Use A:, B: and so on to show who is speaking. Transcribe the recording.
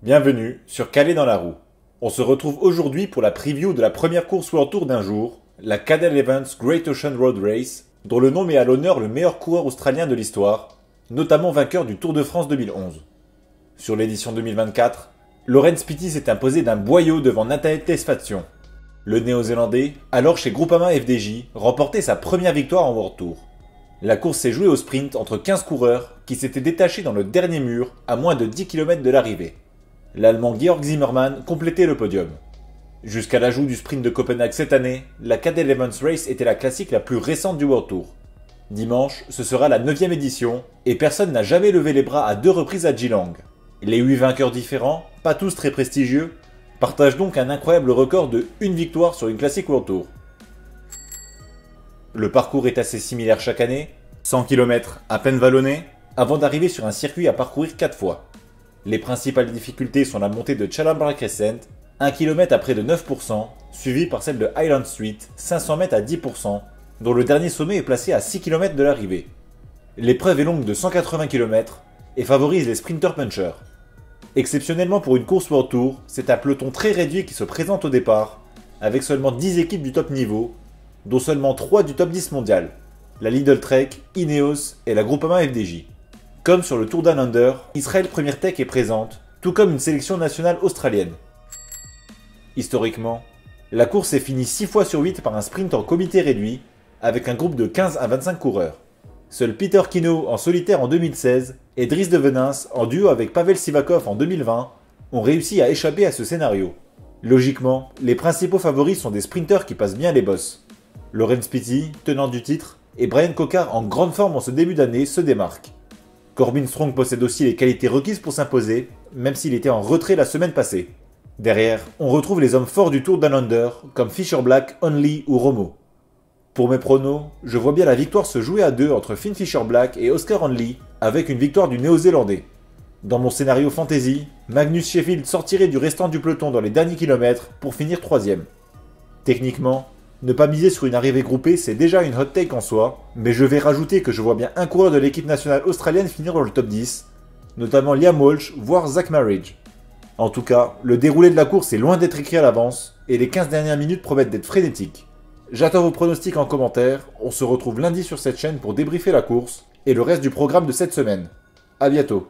A: Bienvenue sur Calais dans la roue. On se retrouve aujourd'hui pour la preview de la première course World Tour d'un jour, la Cadel Evans Great Ocean Road Race, dont le nom met à l'honneur le meilleur coureur australien de l'histoire, notamment vainqueur du Tour de France 2011. Sur l'édition 2024, Laurens Pitty s'est imposé d'un boyau devant Nathaniel Tesfazion. Le néo-zélandais, alors chez Groupama FDJ, remportait sa première victoire en World Tour. La course s'est jouée au sprint entre 15 coureurs qui s'étaient détachés dans le dernier mur à moins de 10 km de l'arrivée. L'Allemand Georg Zimmermann complétait le podium. Jusqu'à l'ajout du sprint de Copenhague cette année, la Cadel Evans Race était la classique la plus récente du World Tour. Dimanche, ce sera la 9e édition, et personne n'a jamais levé les bras à 2 reprises à Geelong. Les 8 vainqueurs différents, pas tous très prestigieux, partagent donc un incroyable record de 1 victoire sur une classique World Tour. Le parcours est assez similaire chaque année, 100 km à peine vallonnés, avant d'arriver sur un circuit à parcourir 4 fois. Les principales difficultés sont la montée de Challambra Crescent, 1 km à près de 9%, suivie par celle de Highland Street, 500 mètres à 10%, dont le dernier sommet est placé à 6 km de l'arrivée. L'épreuve est longue de 180 km et favorise les sprinters punchers. Exceptionnellement pour une course World Tour, c'est un peloton très réduit qui se présente au départ, avec seulement 10 équipes du top niveau, dont seulement 3 du top 10 mondial, la Lidl Trek, Ineos et la Groupama FDJ. Comme sur le Tour Down Under, Israel Premier Tech est présente, tout comme une sélection nationale australienne. Historiquement, la course est finie 6 fois sur 8 par un sprint en comité réduit, avec un groupe de 15 à 25 coureurs. Seuls Peter Kino en solitaire en 2016 et Dries de Venins en duo avec Pavel Sivakov en 2020 ont réussi à échapper à ce scénario. Logiquement, les principaux favoris sont des sprinters qui passent bien les bosses. Laurens Pitty, tenant du titre, et Brian Cocard en grande forme en ce début d'année se démarquent. Corbin Strong possède aussi les qualités requises pour s'imposer, même s'il était en retrait la semaine passée. Derrière, on retrouve les hommes forts du Tour Down Under, comme Fisher Black, Onley ou Romo. Pour mes pronos, je vois bien la victoire se jouer à 2 entre Finn Fisher Black et Oscar Onley, avec une victoire du néo-zélandais. Dans mon scénario fantasy, Magnus Sheffield sortirait du restant du peloton dans les derniers kilomètres pour finir 3ème. Techniquement, ne pas miser sur une arrivée groupée, c'est déjà une hot take en soi, mais je vais rajouter que je vois bien un coureur de l'équipe nationale australienne finir dans le top 10, notamment Liam Walsh, voire Zach Marriage. En tout cas, le déroulé de la course est loin d'être écrit à l'avance, et les 15 dernières minutes promettent d'être frénétiques. J'attends vos pronostics en commentaire, on se retrouve lundi sur cette chaîne pour débriefer la course, et le reste du programme de cette semaine. A bientôt.